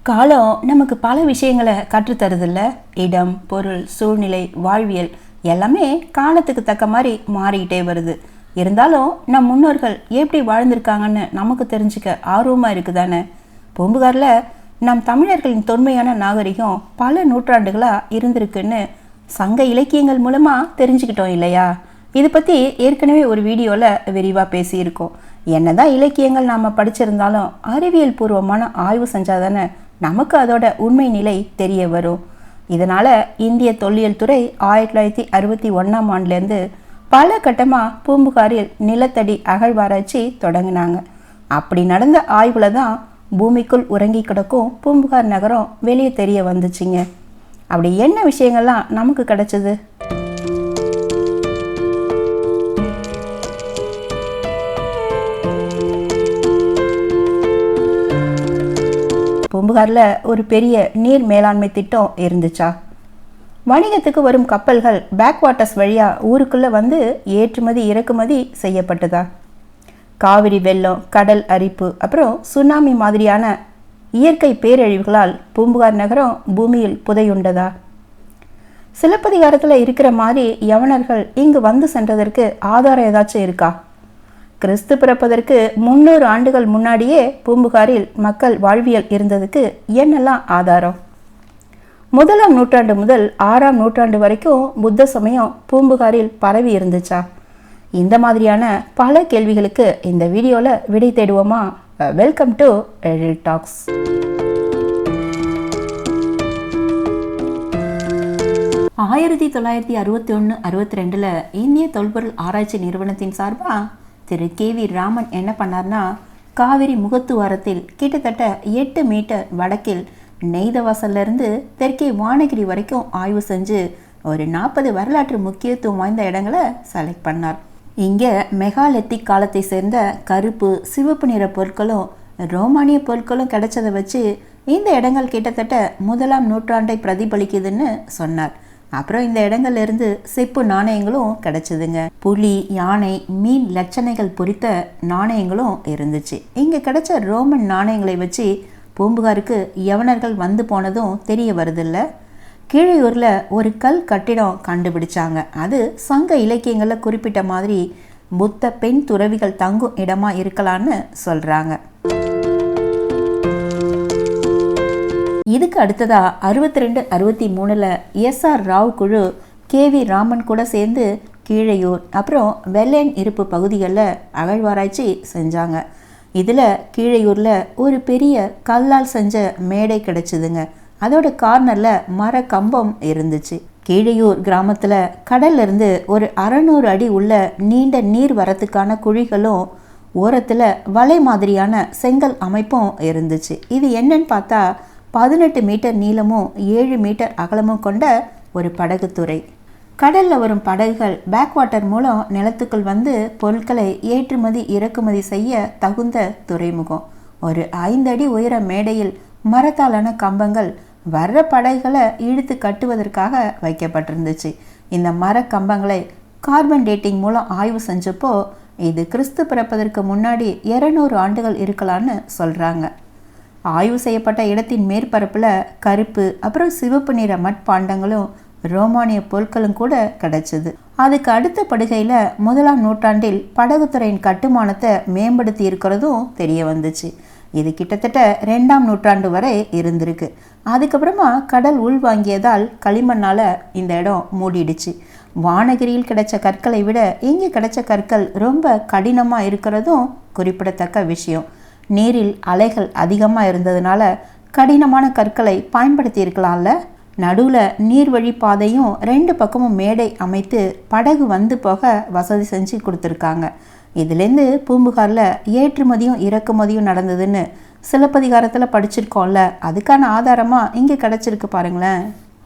காலம் நமக்கு பல விஷயங்களை கற்றுத்தருதில்ல. இடம், பொருள், சூழ்நிலை, வாழ்வியல் எல்லாமே காலத்துக்கு தக்க மாதிரி மாறிக்கிட்டே வருது. இருந்தாலும் நம் முன்னோர்கள் எப்படி வாழ்ந்திருக்காங்கன்னு நமக்கு தெரிஞ்சுக்க ஆர்வமாக இருக்குதானே. பூம்புகாரில் நம் தமிழர்களின் தொன்மையான நாகரிகம் பல நூற்றாண்டுகளாக இருந்திருக்குன்னு சங்க இலக்கியங்கள் மூலமாக தெரிஞ்சுக்கிட்டோம் இல்லையா. இது பற்றி ஏற்கனவே ஒரு வீடியோவில் விரிவாக பேசியிருக்கோம். என்னதான் இலக்கியங்கள் நாம் படிச்சிருந்தாலும் அறிவியல் பூர்வமான ஆய்வு செஞ்சால் தானே நமக்கு அதோட உண்மை நிலை தெரிய வரும். இதனால் இந்திய தொல்லியல் துறை 1961ஆம் ஆண்டுலேருந்து பல கட்டமாக பூம்புகாரில் நிலத்தடி அகழ்வாராய்ச்சி தொடங்கினாங்க. அப்படி நடந்த ஆய்வில் தான் பூமிக்குள் உறங்கி கிடக்கும் பூம்புகார் நகரம் வெளியே தெரிய வந்துச்சுங்க. அப்படி என்ன விஷயங்கள்லாம் நமக்கு கிடைச்சது? பூம்புகாரில் ஒரு பெரிய நீர் மேலாண்மை திட்டம் இருந்துச்சா? வணிகத்துக்கு வரும் கப்பல்கள் பேக் வாட்டர்ஸ் வழியாக ஊருக்குள்ளே வந்து ஏற்றுமதி இறக்குமதி செய்யப்பட்டதா? காவிரி வெள்ளம், கடல் அரிப்பு, அப்புறம் சுனாமி மாதிரியான இயற்கை பேரழிவுகளால் பூம்புகார் நகரம் பூமியில் புதையுண்டதா? சிலப்பதிகாரத்தில் இருக்கிற மாதிரி யவனர்கள் இங்கு வந்து சென்றதற்கு ஆதாரம் ஏதாச்சும் இருக்கா? கிறிஸ்து பிறப்பதற்கு 300 ஆண்டுகள் முன்னாடியே பூம்புகாரில் மக்கள் வாழ்வியல் இருந்ததுக்கு என்னெல்லாம் ஆதாரம்? 1ஆம் நூற்றாண்டு முதல் 6ஆம் நூற்றாண்டு வரைக்கும் புத்த சமயம் பூம்புகாரில் பரவி இருந்துச்சா? இந்த மாதிரியான பல கேள்விகளுக்கு இந்த வீடியோவில் விடை தேடுவோமா? Welcome to Ezhil talks. ஆயிரத்தி 1961-62 இந்திய தொல்பொருள் ஆராய்ச்சி நிறுவனத்தின் சார்பாக திரு KV ராமன் என்ன பண்ணார்னா, காவிரி முகத்துவாரத்தில் கிட்டத்தட்ட 8 மீட்டர் வடக்கில் நெய்தவாசல்லிருந்து தெற்கே வானகிரி வரைக்கும் ஆய்வு செஞ்சு ஒரு 40 வரலாற்று முக்கியத்துவம் வாய்ந்த இடங்களை செலக்ட் பண்ணார். இங்கே மெகாலித்திக் காலத்தை சேர்ந்த கருப்பு, சிவப்பு நிற பொருட்களும் ரோமானிய பொருட்களும் கிடைச்சதை வச்சு இந்த இடங்கள் கிட்டத்தட்ட 1ஆம் நூற்றாண்டை பிரதிபலிக்குதுன்னு சொன்னார். அப்புறம் இந்த இடங்கள்ல இருந்து செப்பு நாணயங்களும் கிடைச்சதுங்க. புலி, யானை, மீன் லட்சணைகள் பொறித்த நாணயங்களும் இருந்துச்சு. இங்கே கிடைச்ச ரோமன் நாணயங்களை வச்சு பூம்புகாருக்கு யவனர்கள் வந்து போனதும் தெரிய வருதில்ல. கீழையூரில் ஒரு கல் கட்டிடம் கண்டுபிடிச்சாங்க. அது சங்க இலக்கியங்களில் குறிப்பிட்ட மாதிரி புத்த பெண் துறவிகள் தங்கும் இடமா இருக்கலான்னு சொல்றாங்க. இதுக்கு அடுத்ததா 62-63 SR ராவ் குழு KV ராமன் கூட சேர்ந்து கீழையூர் அப்புறம் வெள்ளையன் இருப்பு பகுதிகளில் அகழ்வாராய்ச்சி செஞ்சாங்க. இதில் கீழையூரில் ஒரு பெரிய கல்லால் செஞ்ச மேடை கிடைச்சிதுங்க. அதோட கார்னரில் மர கம்பம் இருந்துச்சு. கீழையூர் கிராமத்தில் கடல்லிருந்து ஒரு 600 அடி உள்ள நீண்ட நீர் வரத்துக்கான குழிகளும் ஓரத்தில் வலை மாதிரியான செங்கல் அமைப்பும் இருந்துச்சு. இது என்னன்னு பார்த்தா 18 மீட்டர் நீளமும் 7 மீட்டர் அகலமும் கொண்ட ஒரு படகுத்துறை. கடலில் வரும் படகுகள் பேக் வாட்டர் மூலம் நிலத்துக்குள் வந்து பொருட்களை ஏற்றுமதி இறக்குமதி செய்ய தகுந்த துறைமுகம். ஒரு 5 அடி உயர மேடையில் மரத்தாலான கம்பங்கள் வர்ற படகுகளை இழுத்து கட்டுவதற்காக வைக்கப்பட்டிருந்துச்சு. இந்த மர கம்பங்களை கார்பன் டேட்டிங் மூலம் ஆய்வு செஞ்சப்போ இது கிறிஸ்து பிறப்பதற்கு முன்னாடி 200 ஆண்டுகள் இருக்கலான்னு சொல்கிறாங்க. ஆய்வு செய்யப்பட்ட இடத்தின் மேற்பரப்பில் கருப்பு அப்புறம் சிவப்பு நிற மட்பாண்டங்களும் ரோமானிய பொருட்களும் கூட கிடைச்சது. அதுக்கு அடுத்த படுகையில் 1ஆம் நூற்றாண்டில் படகுத்துறையின் கட்டுமானத்தை மேம்படுத்தி இருக்கிறதும் தெரிய வந்துச்சு. இது கிட்டத்தட்ட 2ஆம் நூற்றாண்டு வரை இருந்திருக்கு. அதுக்கப்புறமா கடல் உள்வாங்கியதால் களிமண்ணால் இந்த இடம் மூடிடுச்சு. வானகிரியில் கிடைச்ச கற்களை விட இங்கே கிடைச்ச கற்கள் ரொம்ப கடினமாக இருக்கிறதும் குறிப்பிடத்தக்க விஷயம். நீரில் அலைகள் அதிகமாக இருந்ததுனால கடினமான கற்களை பயன்படுத்தி இருக்கலாம்ல. நடுவில் நீர்வழி பாதையும் 2 பக்கமும் மேடை அமைத்து படகு வந்து போக வசதி செஞ்சு கொடுத்துருக்காங்க. இதுலேருந்து பூம்புகாரில் ஏற்றுமதியும் இறக்குமதியும் நடந்ததுன்னு சிலப்பதிகாரத்தில் படிச்சிருக்கோம்ல, அதுக்கான ஆதாரமாக இங்கே கிடச்சிருக்கு பாருங்களேன்.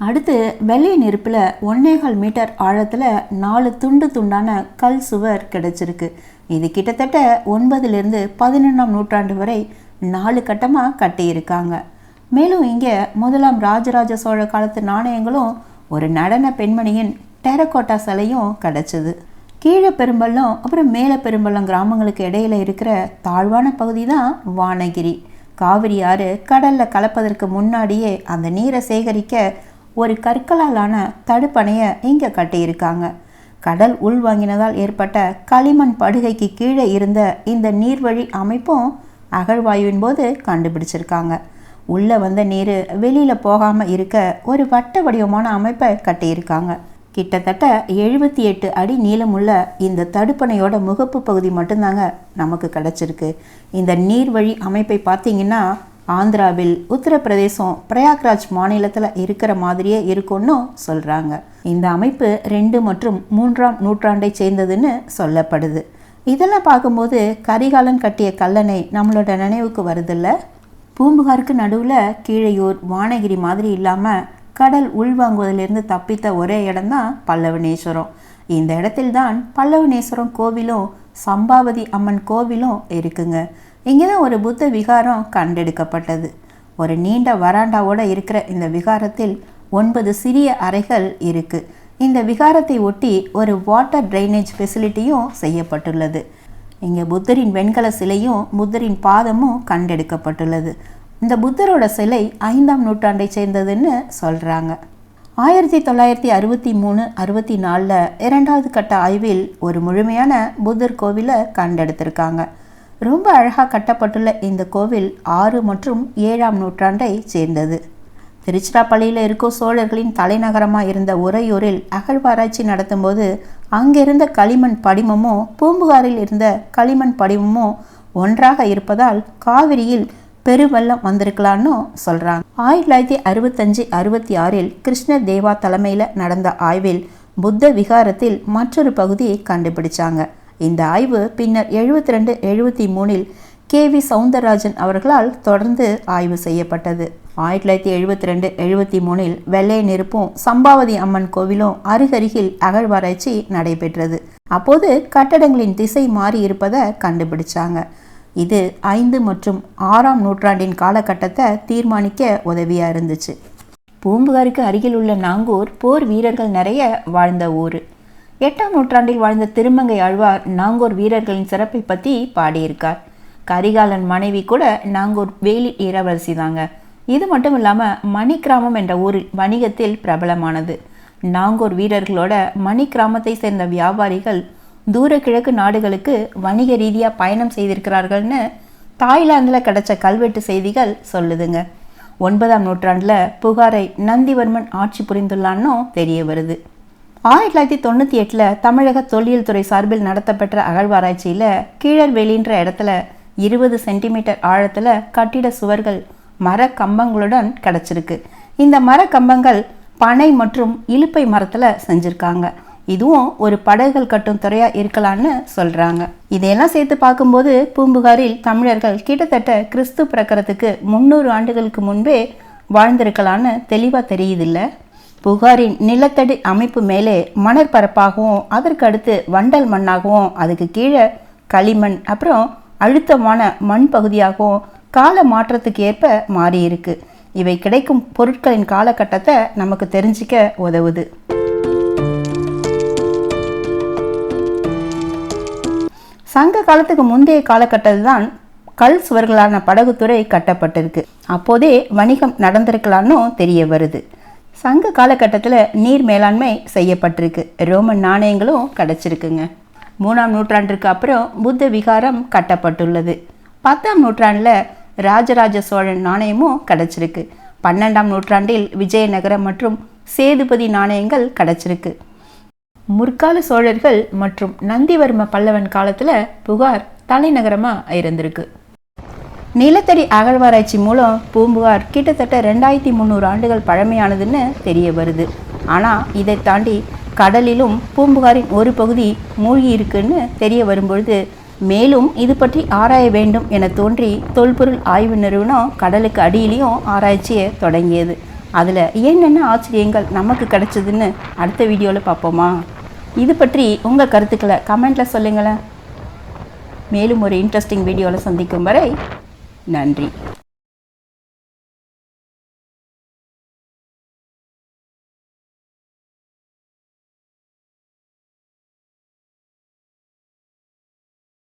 அடுத்து வெள்ளையன் இருப்பில் 1.25 மீட்டர் ஆழத்தில் 4 துண்டு துண்டான கல் சுவர் கிடைச்சிருக்கு. இது கிட்டத்தட்ட 9லிருந்து 11ஆம் நூற்றாண்டு வரை 4 கட்டமாக கட்டியிருக்காங்க. மேலும் இங்கே 1ஆம் ராஜராஜ சோழ காலத்து நாணயங்களும் ஒரு நடன பெண்மணியின் டெரகோட்டா சிலையும் கிடைச்சிது. கீழே பெரும்பள்ளம் அப்புறம் மேலே பெரும்பள்ளம் கிராமங்களுக்கு இடையில இருக்கிற தாழ்வான பகுதி தான் வானகிரி. காவிரி ஆறு கடலில் கலப்பதற்கு முன்னாடியே அந்த நீரை சேகரிக்க ஒரு கற்களாலான தடுப்பணையை இங்கே கட்டியிருக்காங்க. கடல் உள்வாங்கினதால் ஏற்பட்ட களிமண் படுகைக்கு கீழே இருந்த இந்த நீர்வழி அமைப்பும் அகழ்வாயுவின் போது கண்டுபிடிச்சிருக்காங்க. உள்ளே வந்த நீர் வெளியில் போகாமல் இருக்க ஒரு வட்ட வடிவமான அமைப்பை கட்டியிருக்காங்க. கிட்டத்தட்ட 78 அடி நீளமுள்ள இந்த தடுப்பணையோட முகப்பு பகுதி மட்டும்தாங்க நமக்கு கிடச்சிருக்கு. இந்த நீர்வழி அமைப்பை பார்த்தீங்கன்னா ஆந்திராவில் உத்தரப்பிரதேசம் பிரயாக்ராஜ் மாநிலத்தில் இருக்கிற மாதிரியே இருக்கும்னு சொல்கிறாங்க. இந்த அமைப்பு 2 மற்றும் 3ஆம் நூற்றாண்டை சேர்ந்ததுன்னு சொல்லப்படுது. இதெல்லாம் பார்க்கும்போது கரிகாலன் கட்டிய கல்லணை நம்மளோட நினைவுக்கு வருதில்ல. பூம்புகாருக்கு நடுவில் கீழையூர் வானகிரி மாதிரி இல்லாமல் கடல் உள்வாங்குவதிலிருந்து தப்பித்த ஒரே இடம்தான் பல்லவனேஸ்வரம். இந்த இடத்தில்தான் பல்லவனேஸ்வரம் கோவிலும் சம்பாவதி அம்மன் கோவிலும் இருக்குங்க. இங்கே தான் ஒரு புத்த விகாரம் கண்டெடுக்கப்பட்டது. ஒரு நீண்ட வராண்டாவோடு இருக்கிற இந்த விகாரத்தில் 9 சிறிய அறைகள் இருக்குது. இந்த விகாரத்தை ஒட்டி ஒரு வாட்டர் ட்ரைனேஜ் ஃபெசிலிட்டியும் செய்யப்பட்டுள்ளது. இங்கே புத்தரின் வெண்கல சிலையும் புத்தரின் பாதமும் கண்டெடுக்கப்பட்டுள்ளது. இந்த புத்தரோட சிலை 5ஆம் நூற்றாண்டை சேர்ந்ததுன்னு சொல்கிறாங்க. 1963-64 2வது கட்ட ஆய்வில் ஒரு முழுமையான புத்தர் கோவிலை கண்டெடுத்திருக்காங்க. ரொம்ப அழகாக கட்டப்பட்டுள்ள இந்த கோவில் 6 மற்றும் 7ஆம் நூற்றாண்டை சேர்ந்தது. திருச்சிராப்பள்ளியில் இருக்கும் சோழர்களின் தலைநகரமாக இருந்த உறையூரில் அகழ்வாராய்ச்சி நடத்தும்போது அங்கிருந்த களிமண் படிமமும் பூம்புகாரில் இருந்த களிமண் படிமமும் ஒன்றாக இருப்பதால் காவிரியில் பெருவெள்ளம் வந்திருக்கலான்னு சொல்கிறாங்க. 1965-66 கிருஷ்ண தேவா தலைமையில் நடந்த ஆய்வில் புத்த விகாரத்தில் மற்றொரு பகுதியை கண்டுபிடிச்சாங்க. இந்த ஆய்வு பின்னர் 72-73 KV சவுந்தரராஜன் அவர்களால் தொடர்ந்து ஆய்வு செய்யப்பட்டது. 1972-73 வெள்ளையன் இருப்பும் சம்பாவதி அம்மன் கோவிலும் அருகருகில் அகழ்வாராய்ச்சி நடைபெற்றது. அப்போது கட்டடங்களின் திசை மாறி இருப்பதை கண்டுபிடிச்சாங்க. இது 5 மற்றும் 6ஆம் நூற்றாண்டின் காலகட்டத்தை தீர்மானிக்க உதவியாக இருந்துச்சு. பூம்புகாருக்கு அருகில் உள்ள நாங்கூர் போர் வீரர்கள் நிறைய வாழ்ந்த ஊர். 8ஆம் நூற்றாண்டில் வாழ்ந்த திருமங்கை ஆழ்வார் நாங்கூர் வீரர்களின் சிறப்பை பற்றி பாடியிருக்கார். கரிகாலன் மனைவி கூட நாங்கூர் வேலி இளவரசி தாங்க. இது மட்டும் இல்லாமல் மணிக்கிராமம் என்ற ஊரில் வணிகத்தில் பிரபலமானது. நாங்கூர் வீரர்களோட மணிக்கிராமத்தை சேர்ந்த வியாபாரிகள் தூர கிழக்கு நாடுகளுக்கு வணிக ரீதியாக பயணம் செய்திருக்கிறார்கள்னு தாய்லாந்தில் கிடைச்ச கல்வெட்டு செய்திகள் சொல்லுதுங்க. 9ஆம் நூற்றாண்டில் புகாரை நந்திவர்மன் ஆட்சி புரிந்துள்ளான்னு தெரிய வருது. 1998 தமிழக தொல்லியல் துறை சார்பில் நடத்தப்பெற்ற அகழ்வாராய்ச்சியில் கீழர்வேலின்ற இடத்துல 20 சென்டிமீட்டர் ஆழத்தில் கட்டிட சுவர்கள் மரக்கம்பங்களுடன் கிடச்சிருக்கு. இந்த மரக்கம்பங்கள் பனை மற்றும் இலுப்பை மரத்தில் செஞ்சுருக்காங்க. இதுவும் ஒரு படகுகள் கட்டும் துறையாக இருக்கலான்னு சொல்கிறாங்க. இதையெல்லாம் சேர்த்து பார்க்கும்போது பூம்புகாரில் தமிழர்கள் கிட்டத்தட்ட கிறிஸ்து பிறக்கிறதுக்கு 300 ஆண்டுகளுக்கு முன்பே வாழ்ந்திருக்கலான்னு தெளிவாக தெரியுதில்ல. புகாரின் நிலத்தடி அமைப்பு மேலே மணற்பரப்பாகவும் அதற்கு அடுத்து வண்டல் மண்ணாகவும் அதுக்கு கீழே களிமண் அப்புறம் அழுத்தமான மண் பகுதியாகவும் கால மாற்றத்துக்கு ஏற்ப மாறியிருக்கு. இவை கிடைக்கும் பொருட்களின் காலகட்டத்தை நமக்கு தெரிஞ்சிக்க உதவுது. சங்க காலத்துக்கு முந்தைய காலகட்டத்தில் தான் கல் சுவர்களான படகுத்துறை கட்டப்பட்டிருக்கு. அப்போதே வணிகம் நடந்திருக்கலான்னு தெரிய வருது. சங்க காலகட்டத்தில் நீர் மேலாண்மை செய்யப்பட்டிருக்கு. ரோமன் நாணயங்களும் கிடச்சிருக்குங்க. 3ஆம் நூற்றாண்டிற்கு அப்புறம் புத்த விகாரம் கட்டப்பட்டுள்ளது. 10ஆம் நூற்றாண்டில் ராஜராஜ சோழன் நாணயமும் கிடச்சிருக்கு. 12ஆம் நூற்றாண்டில் விஜயநகரம் மற்றும் சேதுபதி நாணயங்கள் கிடச்சிருக்கு. முற்கால சோழர்கள் மற்றும் நந்திவர்ம பல்லவன் காலத்தில் புகார் தலைநகரமாக இருந்திருக்கு. நிலத்தடி அகழ்வாராய்ச்சி மூலம் பூம்புகார் கிட்டத்தட்ட 2300 ஆண்டுகள் பழமையானதுன்னு தெரிய வருது. ஆனால் இதை தாண்டி கடலிலும் பூம்புகாரின் ஒரு பகுதி மூழ்கி இருக்குன்னு தெரிய வரும்பொழுது மேலும் இது பற்றி ஆராய வேண்டும் என தோன்றி தொல்பொருள் ஆய்வு நிறுவனம் கடலுக்கு அடியிலையும் ஆராய்ச்சியை தொடங்கியது. அதில் என்னென்ன ஆச்சரியங்கள் நமக்கு கிடைச்சதுன்னு அடுத்த வீடியோவில் பார்ப்போமா? இது பற்றி உங்கள் கருத்துக்களை கமெண்ட்டில் சொல்லுங்களேன். மேலும் ஒரு இன்ட்ரெஸ்டிங் வீடியோவில் சந்திக்கும் வரை நன்றி.